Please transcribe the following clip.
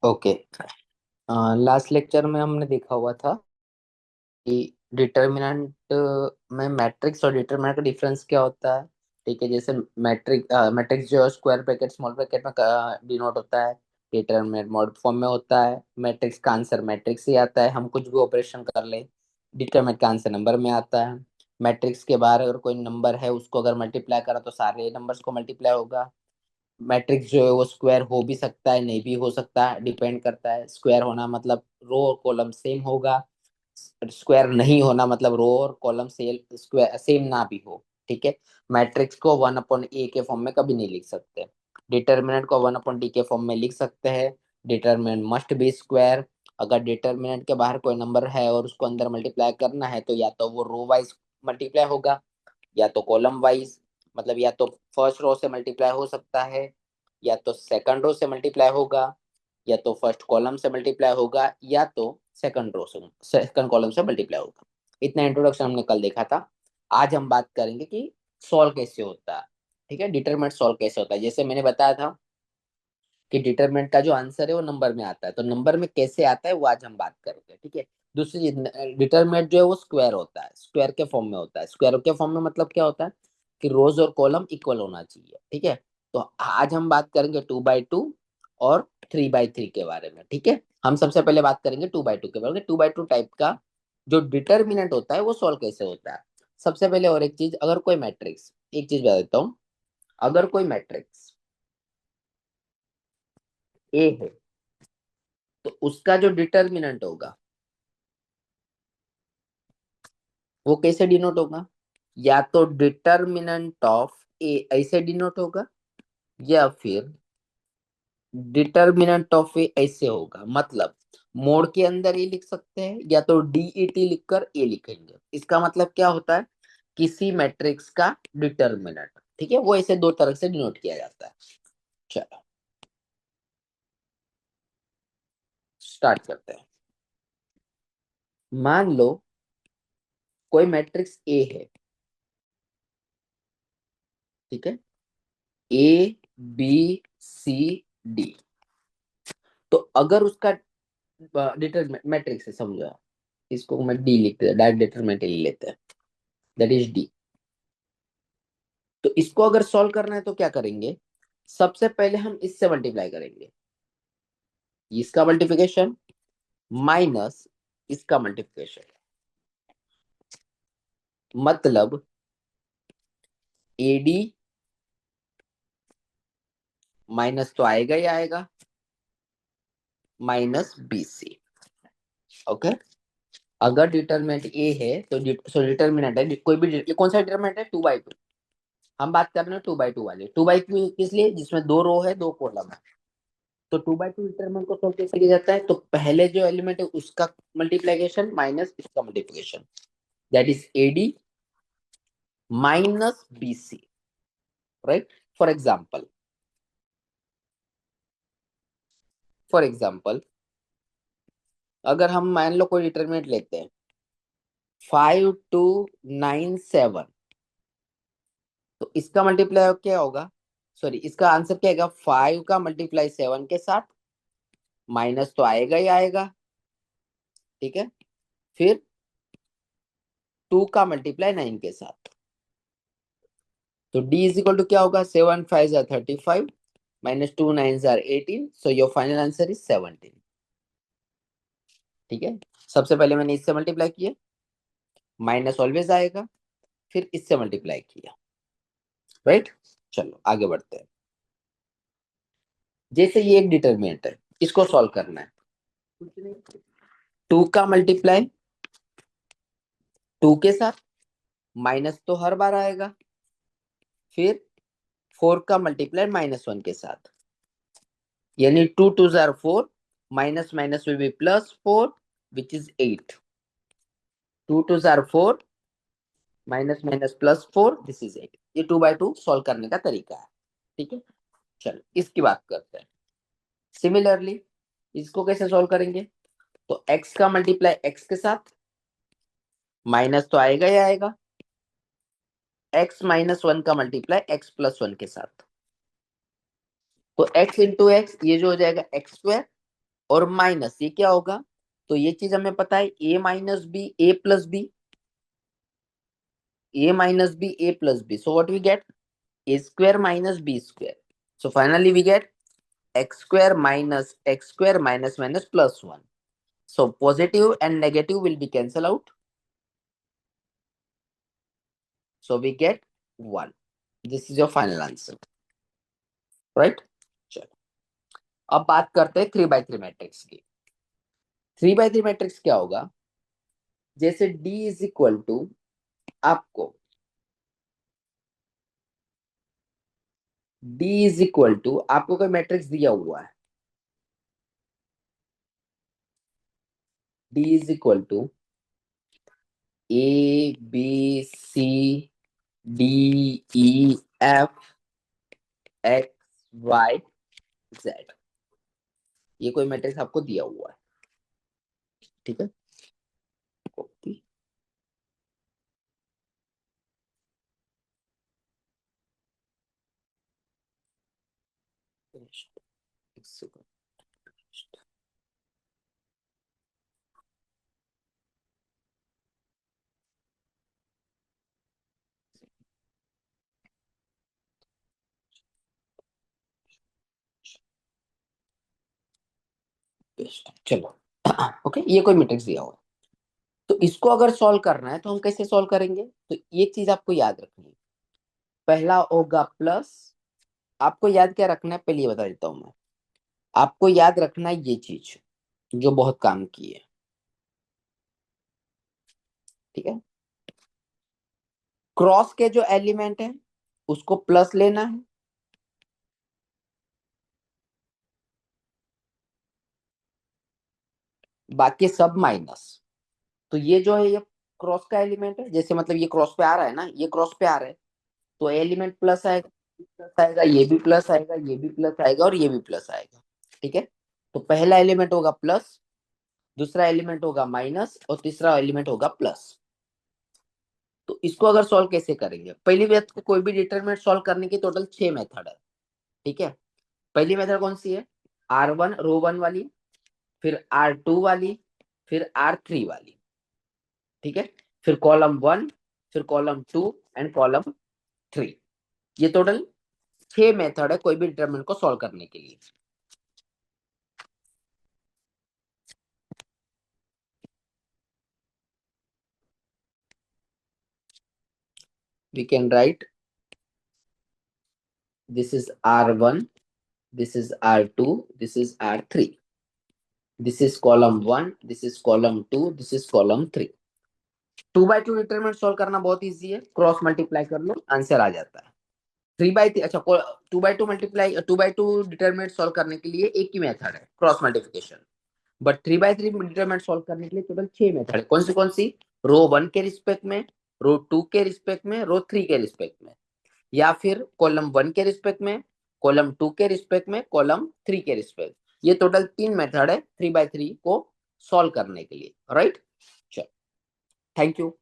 Okay. Last lecture में हमने देखा हुआ था कि डिटर्मिनेंट में मैट्रिक्स और डिटर्मिनेंट का डिफरेंस क्या होता है। ठीक है, जैसे मैट्रिक्स जो स्क्वायर ब्रैकेट स्मॉल ब्रैकेट में डिनोट होता है, डिटर्मिनेंट मॉड फॉर्म में होता है। मैट्रिक्स का आंसर मैट्रिक्स ही आता है, हम कुछ भी ऑपरेशन कर ले। डिटर्मिनेंट का आंसर नंबर में आता है। मैट्रिक्स के बाहर अगर कोई नंबर है उसको अगर मल्टीप्लाई करा तो सारे नंबर्स को मल्टीप्लाई होगा। मैट्रिक्स जो है वो स्क्वायर हो भी सकता है, नहीं भी हो सकता है, डिपेंड करता है। स्क्वायर होना मतलब रो और कॉलम सेम होगा, स्क्वायर नहीं होना मतलब रो और कॉलम सेल स्क्वायर सेम ना भी हो। ठीक है। मैट्रिक्स को 1/a के फॉर्म में कभी नहीं लिख सकते। डिटर्मिनेंट को 1/d के फॉर्म में लिख सकते हैं। Determinant must be square. अगर डिटर्मिनेंट के बाहर कोई नंबर है और उसको अंदर मल्टीप्लाई करना है तो या तो वो रो वाइज मल्टीप्लाई होगा या तो कॉलम वाइज, मतलब या तो फर्स्ट रो से मल्टीप्लाई हो सकता है या तो सेकंड रो से मल्टीप्लाई होगा या तो फर्स्ट कॉलम से मल्टीप्लाई होगा या तो सेकंड रो से सेकंड कॉलम से मल्टीप्लाई होगा। इतना इंट्रोडक्शन हमने कल देखा था। आज हम बात करेंगे कि सॉल्व कैसे होता है। ठीक है, डिटरमिनेंट सॉल्व कैसे होता है। जैसे मैंने बताया था कि डिटरमिनेंट का जो आंसर है वो नंबर में आता है, तो नंबर में कैसे आता है वो आज हम बात करेंगे। ठीक है। दूसरी चीज, डिटरमिनेंट जो है वो स्क्वायर होता है, स्क्वायर के फॉर्म में होता है। स्क्वायर के फॉर्म में मतलब क्या होता है कि रोज और कॉलम इक्वल होना चाहिए। ठीक है। तो आज हम बात करेंगे 2/2 और 3/3 के बारे में। ठीक है, हम सबसे पहले बात करेंगे 2/2 के बारे में। 2/2 टाइप का जो डिटरमिनेंट होता है वो सॉल्व कैसे होता है। सबसे पहले और एक चीज, अगर कोई मैट्रिक्स, एक चीज बता देता हूँ, अगर कोई मैट्रिक्स ए है तो उसका जो डिटर्मिनेंट होगा वो कैसे डिनोट होगा, या तो डिटर्मिनेंट ऑफ ए ऐसे डिनोट होगा या फिर डिटर्मिनेंट ऑफ ए ऐसे होगा। मतलब मोड के अंदर ए लिख सकते हैं या तो डीईटी लिखकर ए लिखेंगे। इसका मतलब क्या होता है, किसी मैट्रिक्स का डिटर्मिनेंट। ठीक है, वो ऐसे दो तरह से डिनोट किया जाता है। चलो स्टार्ट करते हैं। मान लो कोई मैट्रिक्स ए है। ठीक है, ए बी सी डी। तो अगर उसका डिटरमिनेंट मैट्रिक्स है समझो आप, इसको मैं डी लिखते हैं, डायरेक्ट डिटरमिनेंट ले लेते हैं, दैट इज डी। तो इसको अगर सॉल्व करना है तो क्या करेंगे, सबसे पहले हम इससे मल्टीप्लाई करेंगे, इसका मल्टीप्लिकेशन माइनस इसका मल्टीप्लिकेशन। मतलब एडी माइनस तो आएगा ही आएगा, माइनस बीसी। ओके। अगर डिटरमिनेंट ए है तो सो डिटरमिनेंट है कोई भी, ये कौन सा डिटरमिनेंट है, 2/2। हम बात कर रहे हैं 2/2 वाले। 2/2 किस लिए, जिसमें दो रो है दो कॉलम है। तो 2/2 डिटरमिनेंट को सॉल्व कैसे किया जाता है, तो पहले जो एलिमेंट है उसका मल्टीप्लीकेशन माइनस इसका multiplication, that is AD minus BC. Right. For example, for example अगर हम मान लो कोई डिटरमिनेंट लेते हैं 5297, तो इसका मल्टीप्लाई क्या होगा, सॉरी इसका आंसर क्या आएगा, 5 का मल्टीप्लाई 7 के साथ, माइनस तो आएगा ही आएगा। ठीक है, फिर 2 का मल्टीप्लाई 9 के साथ। तो d इज इक्वल टू क्या होगा, 7 5 35 minus 2 9 18, so your final answer is 17। ठीक है, सबसे पहले मैंने इससे मल्टीप्लाई किया, माइनस ऑलवेज आएगा, फिर इससे मल्टीप्लाई किया। राइट। चलो आगे बढ़ते हैं। जैसे ये एक डिटरमिनेंट है, इसको सॉल्व करना है। कुछ नहीं, 2 का मल्टीप्लाई 2 के साथ, माइनस तो हर बार आएगा, फिर 4 का मल्टीप्लाई -1 के साथ, यानी 2 2 4, minus minus will be +4 which is 8। 2 2 4, minus minus +4 this is 8। ये 2/2 सॉल्व करने का तरीका है। ठीक है, चलो इसकी बात करते हैं। सिमिलरली इसको कैसे सॉल्व करेंगे, तो x का मल्टीप्लाई x के साथ, माइनस तो आएगा ही आएगा, x-1 का मल्टीप्लाई x+1 के साथ। तो x इंटू एक्स ये जो हो जाएगा x स्क्वायर, और माइनस ये क्या होगा, तो ये चीज हमें पता है a minus b a plus b, a minus b a plus b, so what we get a square minus b square, so finally we get x square minus minus plus 1. So positive and negative will be cancel out. So we get 1. This is your final answer. Right? चलो अब बात करते हैं 3 by 3 matrix की। 3 by 3 matrix क्या होगा, जैसे D is equal to आपको D इज इक्वल टू आपको कोई मैट्रिक्स दिया हुआ है, D is equal to A B C D E F X Y Z, ये कोई मैट्रिक्स आपको दिया हुआ है, ठीक है। कॉपी पेस्ट, चलो ओके, ये कोई मैट्रिक्स दिया हुआ है, तो इसको अगर सॉल्व करना है तो हम कैसे सॉल्व करेंगे, तो ये चीज आपको याद रखनी है। पहला होगा प्लस, आपको याद क्या रखना है पहले ये बता देता हूं मैं, आपको याद रखना है ये चीज जो बहुत काम की है, ठीक है। क्रॉस के जो एलिमेंट है उसको प्लस लेना है, बाकी सब माइनस। तो ये जो है ये क्रॉस का एलिमेंट है, जैसे मतलब ये क्रॉस पे आ रहा है ना, ये क्रॉस पे आ रहा है, तो एलिमेंट प्लस आएगा, प्लस आएगा, ये भी प्लस आएगा, ये भी प्लस आएगा और ये भी प्लस आएगा, ठीक है। तो पहला एलिमेंट होगा प्लस, दूसरा एलिमेंट होगा माइनस और तीसरा एलिमेंट होगा प्लस। तो इसको अगर सॉल्व कैसे करेंगे, पहली बात को कोई भी डिटरमिनेंट सॉल्व करने की टोटल 6 मेथड है, ठीक है। पहली मेथड कौन सी है, R1 रो 1 वाली, फिर R2 वाली, फिर R3 वाली, ठीक है। फिर कॉलम 1, फिर कॉलम 2 एंड कॉलम 3, ये टोटल 6 मेथड है कोई भी डिटरमिनेंट को सॉल्व करने के लिए। We can write this is R1, this is R2, this is R3, this is column 1, this is column 2, this is column 3। 2 by 2 determinant solve करना बहुत इजी है, क्रॉस मल्टीप्लाई कर लो आंसर आ जाता है। 3 by 3 अच्छा, 2 by 2 डिटरमिनेंट सॉल्व करने के लिए एक ही मेथड है cross multiplication, but 3 by 3 determinant solve करने के लिए टोटल 6 मेथड है। कौन सी, रो 1 के रिस्पेक्ट में, रो 2 के रिस्पेक्ट में, रो 3 के रिस्पेक्ट में, या फिर कॉलम 1 के रिस्पेक्ट में, कॉलम 2 के रिस्पेक्ट में, कॉलम 3 के रिस्पेक्ट। ये टोटल 3 मेथड है 3 by 3 को सॉल्व करने के लिए, राइट। चलो, थैंक यू।